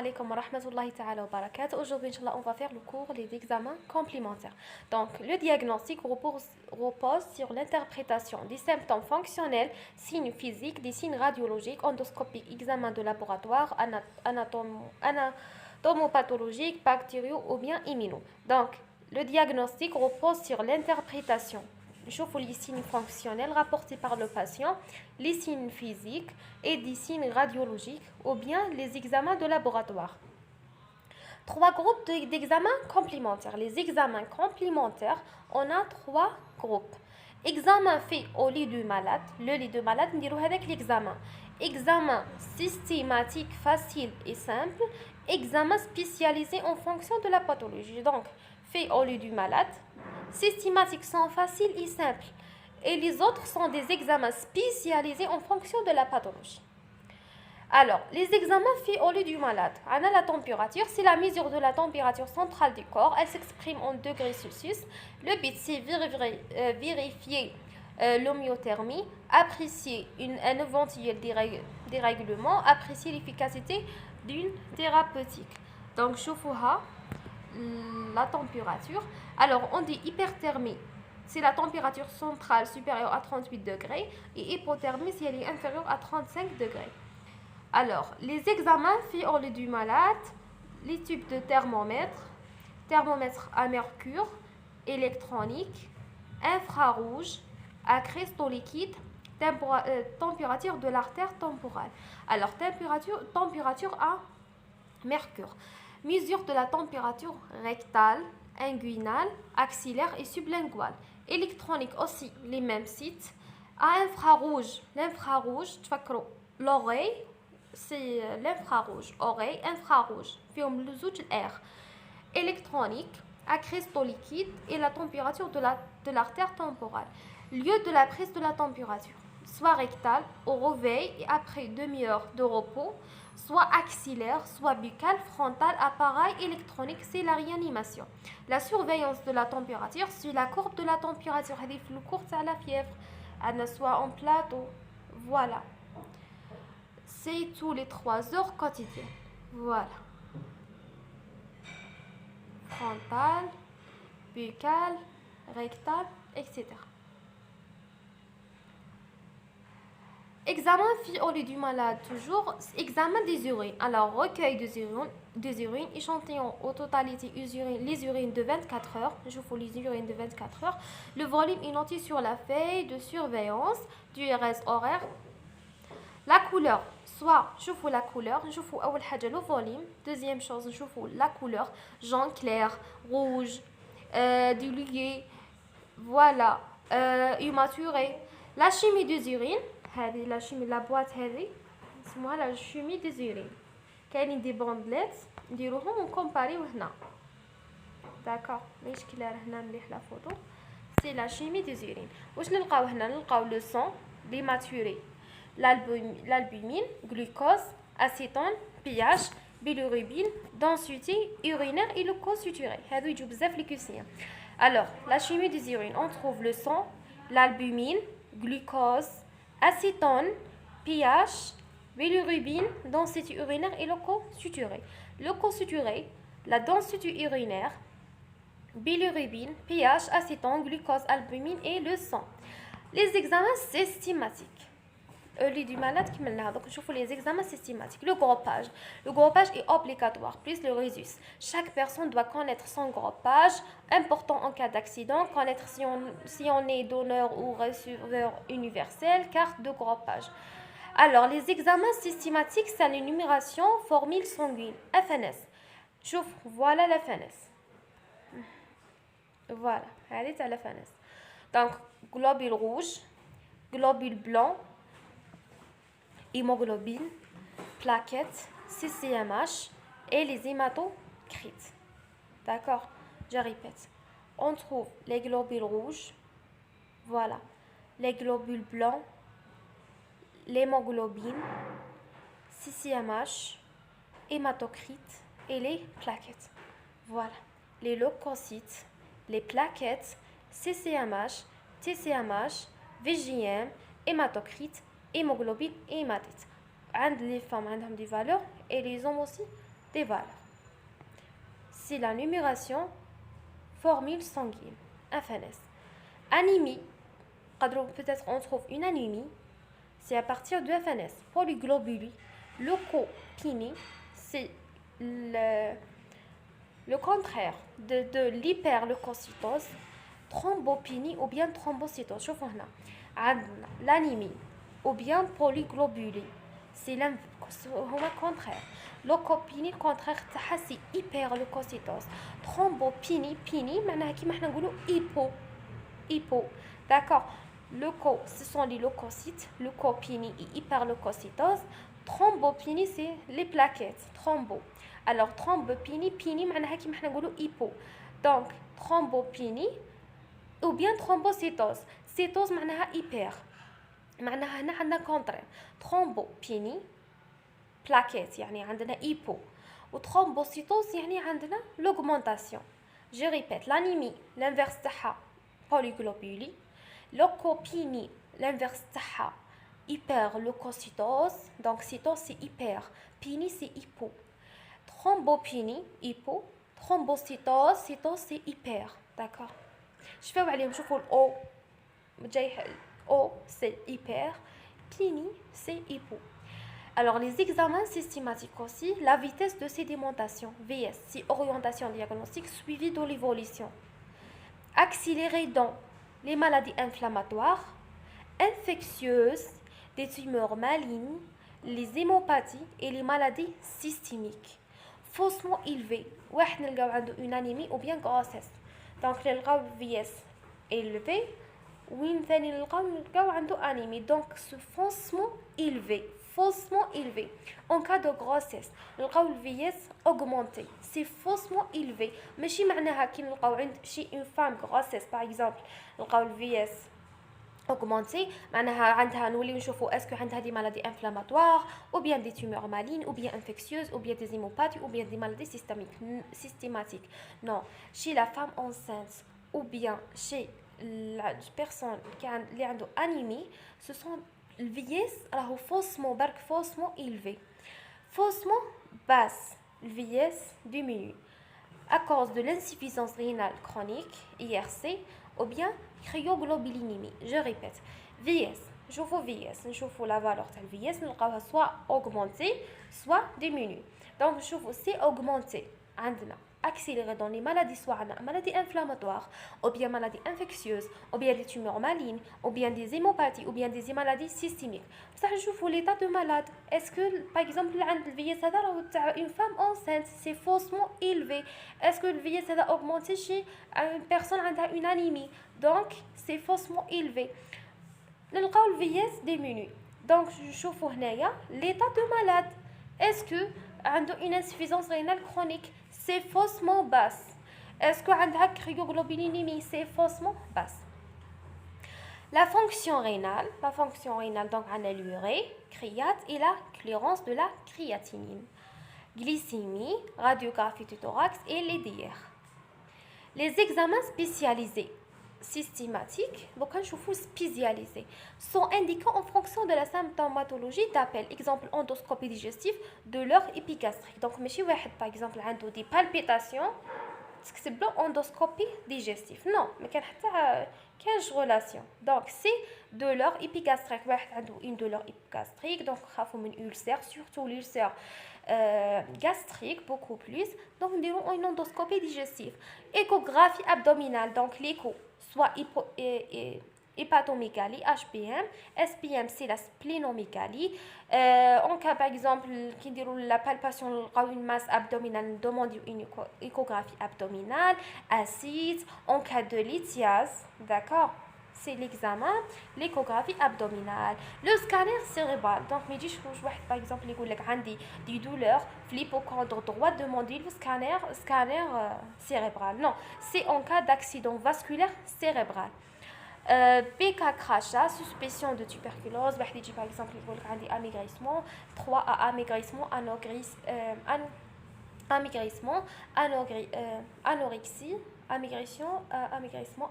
alaikum wa rahmatullahi ta'ala wa barakatuh. Aujourd'hui, Inch'Allah, on va faire le cours des examens complémentaires. Donc, le diagnostic repose sur l'interprétation des symptômes fonctionnels, signes physiques, des signes radiologiques, endoscopiques, examens de laboratoire, anatomopathologiques, bactériaux ou bien immuno. Donc, le diagnostic repose sur l'interprétation. Chauffe les signes fonctionnels rapportés par le patient, les signes physiques et des signes radiologiques ou bien les examens de laboratoire. Trois groupes d'examens complémentaires. Les examens complémentaires, on a trois groupes. Examen fait au lit du malade. Le lit du malade, on dit avec l'examen. Examen systématique, facile et simple. Examen spécialisé en fonction de la pathologie. Donc, fait au lit du malade. Systématiques sont faciles et simples. Et les autres sont des examens spécialisés en fonction de la pathologie. Alors, les examens faits au lit du malade. On a la température, c'est la mesure de la température centrale du corps. Elle s'exprime en degrés Celsius. Le but, c'est vérifier l'homéothermie, apprécier un éventuel dérèglement, apprécier l'efficacité d'une thérapeutique. Donc, chauffe-ha la température. Alors, on dit hyperthermie, c'est la température centrale supérieure à 38 degrés et hypothermie si elle est inférieure à 35 degrés. Alors, les examens faits au lit du malade, les types de thermomètre à mercure, électronique, infrarouge, à cristaux liquides, température de l'artère temporale. Alors, température à mercure. Mesure de la température rectale, inguinale, axillaire et sublinguale. Électronique aussi, les mêmes sites. À l'infrarouge, l'oreille, c'est l'infrarouge. Oreille, infrarouge. Fium le zouj l'air. Électronique, à cristaux liquides et la température de l'artère temporale. Lieu de la prise de la température. Soit rectale, au réveil et après demi-heure de repos, soit axillaire, soit buccale, frontale, appareil électronique, c'est la réanimation. La surveillance de la température suit la courbe de la température. Elle est plus courte à la fièvre, elle soit en plateau. Voilà. C'est tous les 3 heures quotidiennes. Voilà. Frontale, buccale, rectale, etc. Examen fait au lit du malade, toujours. Examen des urines. Alors, recueil des urines, échantillon aux totalités les urines de 24 heures. Je vous les urines de 24 heures. Le volume est noté sur la feuille de surveillance du RS horaire. La couleur, soit je vous la couleur, je vous le volume. Deuxième chose, je vous la couleur, jaune clair, rouge, dilué, voilà, immaturé. La chimie des urines. هذه لا شيمي لا بواط هذه اسمها لا شيمي دي زيرين كاينين دي بوندليت نديروهم ونكومباريو هنا داكوغ ماشي كي هنا مليح لا فوتو سي لا شيمي دي زيرين واش نلقاو هنا نلقاو لو سون لي ماتوري l'albumine glucose acétone pH bilirubine densité urinaire et le co-suturé هادو يجوا بزاف لي كوسيان alors la chimie des urines on trouve le sang l'albumine glucose acétone, pH, bilirubine, densité urinaire et le co-suturé. Le co-suturé, la densité urinaire, bilirubine, pH, acétone, glucose, albumine et le sang. Les examens systématiques. Lit du malade qui me l'a. Donc, je fais les examens systématiques. Le groupage. Le groupage est obligatoire, plus le résus. Chaque personne doit connaître son groupage. Important en cas d'accident. Connaître si on est donneur ou receveur universel. Carte de groupage. Alors, les examens systématiques, c'est l'énumération formule sanguine. FNS. Chouf, voilà la FNS. Voilà. Allez, c'est la FNS. Donc, globule rouge, globule blanc, hémoglobine, plaquettes, CCMH et les hématocrites. D'accord? Je répète. On trouve les globules rouges, voilà, les globules blancs, l'hémoglobine, CCMH, hématocrites et les plaquettes. Voilà. Les leucocytes, les plaquettes, CCMH, TCMH, VGM, hématocrites, hémoglobine et hématite. Les femmes ont des valeurs et les hommes aussi des valeurs. C'est la numération formule sanguine, FNS. Anémie, peut-être on trouve une anémie, c'est à partir de FNS. Polyglobulie, leucopénie, c'est le contraire de l'hyperleucocytose. Thrombopénie ou bien thrombocytose. شوفوا هنا عندنا l'anémie ou bien polyglobulie, c'est هما contraire. لوكوبيني الكونترير تاعها سي hyperleucocytose. Thrombopénie بيني معناها كيما حنا نقولوا hypo. D'accord. Leuco, ce sont les leucocytes. Leucopénie et hyperleucocytose. Thrombopénie, c'est les plaquettes. Thrombo. Alors, thrombopénie, pénie, معناها كيما حنا نقولوا hypo. Donc, thrombopénie ou bien thrombocytose. Cytose معناها hyper. معناها هنا عندنا contraire. Thrombopénie, plaquettes يعني عندنا hypo. و thrombocytose يعني عندنا l'augmentation. Je répète, l'anémie, l'inverse تاعها polyglobulie. Leucopénie, l'inverse تاعها hyperleucocytose. Donc cytose c'est hyper, pénie c'est hypo. Thrombopénie hypo, thrombocytose, cytose c'est hyper. D'accord. Je vais aller نشوفوا O. O c'est hyper, pénie c'est hypo. Alors les examens systématiques aussi, la vitesse de sédimentation, VS, c'est orientation diagnostique suivie de l'évolution. Accélérée dans les maladies inflammatoires, infectieuses, des tumeurs malignes, les hémopathies et les maladies systémiques. Faussement élevé, واحد نلقاو عنده une anémie ou bien grossesse. Donc نلقاو VS élevé, وين ثاني نلقاو عنده anémie. Donc ce faussement élevé. En cas de grossesse, نلقاو VS augmenté. C'est faussement élevé. ماشي معناها كي نلقاو عند شي une femme grossesse par exemple, نلقاو VS augmenté معناها عندها نوليو نشوفوا اسكو عندها دي مالادي انفلاماتوار ou bien des tumeurs malignes ou bien infectieuses ou bien des hémopathies ou bien des maladies systématiques. Non, chez la femme enceinte ou bien chez la personne qui a une anémie, ce sont le VIS راهو faussement élevé, faussement basse, le VIS diminue à cause de l'insuffisance rénale chronique IRC ou bien cryoglobulinémie. Je répète, VS, نشوفوا VS, نشوفوا la valeur تاع VS نلقاوها soit augmentée soit diminuée. Donc نشوفوا c'est augmenté عندنا accéléré dans les maladies, soit maladies inflammatoires, ou bien maladies infectieuses, ou bien des tumeurs malignes, ou bien des hémopathies, ou bien des maladies systémiques. Ça, je vous l'état de malade. Est-ce que, par exemple, le VIH, une femme enceinte, c'est faussement élevé? Est-ce que le VIH a augmenté chez une personne qui a une anémie? Donc, c'est faussement élevé. Le VIH diminue. Donc, je vous l'état de malade. Est-ce que une insuffisance rénale chronique? C'est faussement basse. Est-ce que عندها cryoglobulinémie? C'est faussement basse. La fonction rénale, donc on a l'urée, créate et la clearance de la créatinine. Glycémie, radiographie du thorax et l'EDR. Les examens spécialisés systématiques, donc spécialisés, sont indiqués en fonction de la symptomatologie d'appel. Exemple, endoscopie digestive de leur épigastrique. Donc, par exemple, عنده des palpitations, c'est endoscopie digestive. Non, mais il y a 15 relations. Donc, c'est de leur épigastrique. Une de leur épigastrique, donc, il y a une ulcère, surtout l'ulcère gastrique, beaucoup plus. Donc, nous dirons une endoscopie digestive. Échographie abdominale, donc l'écho, soit hépatomégalie, HPM, SPM c'est la splénomégalie. En cas par exemple qui déroule la palpation une masse abdominale, nous demandons une échographie abdominale, acide. En cas de lithiase, d'accord, c'est l'examen, l'échographie abdominale. Le scanner cérébral, donc me dit par exemple les collègues ont des douleurs, l'hypocondre droit, demander le scanner cérébral. Non, c'est en cas d'accident vasculaire cérébral. PK crachat, suspicion de tuberculose, par exemple, il y a amaigrissement, 3A amaigrissement, anorexie, amaigrissement,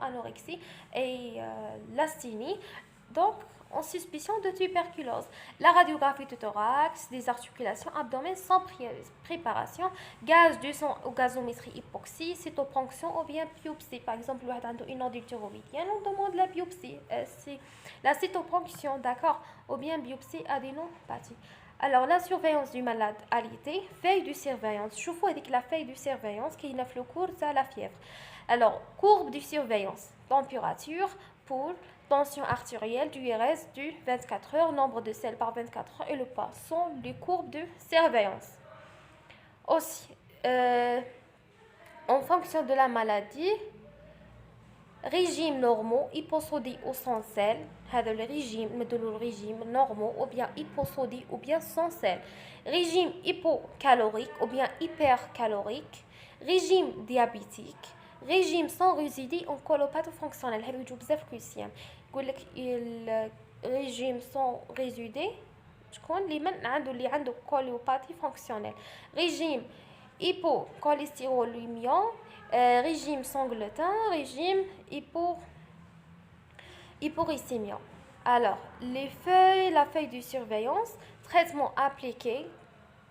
anorexie et l'asthénie. Donc, en suspicion de tuberculose. La radiographie du thorax, des articulations abdominales sans préparation, gaz du sang ou gazométrie hypoxie, cytoponction ou bien biopsie. Par exemple, le a une nodule thyroïdienne, on demande la biopsie. C'est la cytoponction, d'accord, ou bien biopsie adénopathie. Alors, la surveillance du malade alité, feuille de surveillance. Je vous avec la feuille de surveillance qui est le cours de la fièvre. Alors, courbe de surveillance, température, pour tension artérielle, du IRS du 24 heures, nombre de selles par 24 heures et le poids sont les courbes de surveillance. Aussi, en fonction de la maladie, régime normaux, hyposodie ou sans sel, le régime normaux ou bien hyposodie ou bien sans sel, régime hypocalorique ou bien hypercalorique, régime diabétique, régime sans résidus en colopathie fonctionnelle. هذا يجوا بزاف كويسيان يقول لك الريجيم sans résidus شكون اللي عنده colopathie fonctionnelle, régime hypocholestérolémien, régime sans gluten, régime hyporicémien. Alors, la feuille de surveillance, traitement appliqué,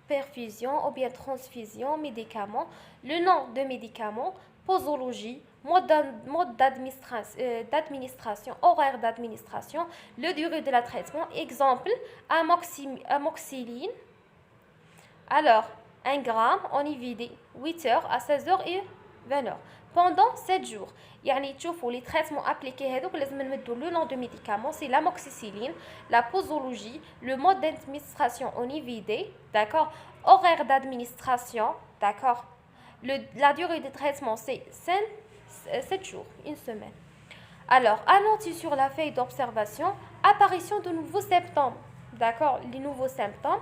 perfusion ou bien transfusion, médicaments, le nom de médicaments, posologie, mode d'administration, horaire d'administration, le durée de la traitement, exemple, amoxicilline. Alors, 1 gramme en IVD, 8 heures à 16 heures et 20 heures. Pendant 7 jours. يعني تشوفوا les traitements appliqués هذوك لازم نمدوا le nom de médicament, c'est l'amoxicilline, la posologie, le mode d'administration en IVD, d'accord, horaire d'administration, d'accord. La durée de traitement c'est 7 jours, une semaine. Alors, annoncé sur la feuille d'observation, apparition de nouveaux symptômes. D'accord, les nouveaux symptômes,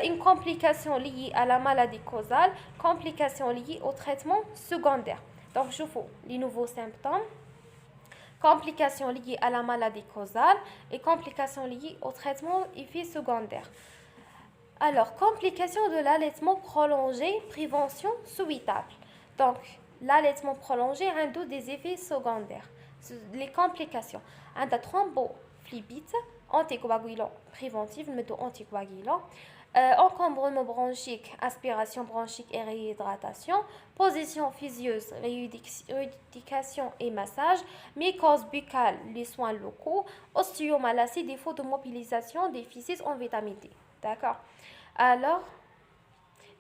une complication liée à la maladie causale, complication liée au traitement secondaire. Donc, je vois les nouveaux symptômes, complications liées à la maladie causale et complications liées au traitement effet secondaire. Alors, complications de l'allaitement prolongé, prévention souhaitable. Donc, l'allaitement prolongé a des effets secondaires. Les complications, un thrombophlébite, anticoagulant préventif, anticoagulant, encombrement bronchique, aspiration bronchique et réhydratation, position physieuse, rééducation et massage, mycose buccale, les soins locaux, ostéomalacie, défaut de mobilisation, déficit en vitamine D. D'accord. Alors,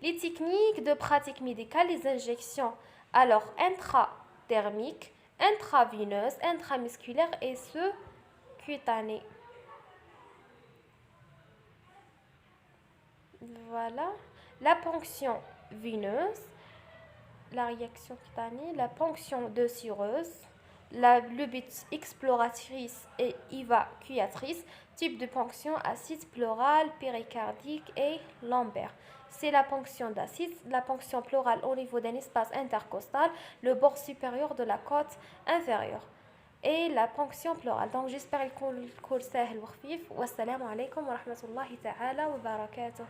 les techniques de pratique médicale, les injections, alors intradermiques, intraveineuses, intramusculaires et cutanées. Voilà, la ponction veineuse, la réaction cutanée, la ponction osseuse, le but exploratrice et évacuatrice, type de ponction acide pleurale, péricardique et lombaire. C'est la ponction d'acide, la ponction pleurale au niveau d'un espace intercostal, le bord supérieur de la côte inférieure. Et la ponction pleurale. Donc j'espère que le cours est simple et khfif. Wassalamu alaikum wa rahmatullahi ta'ala wa barakatuh.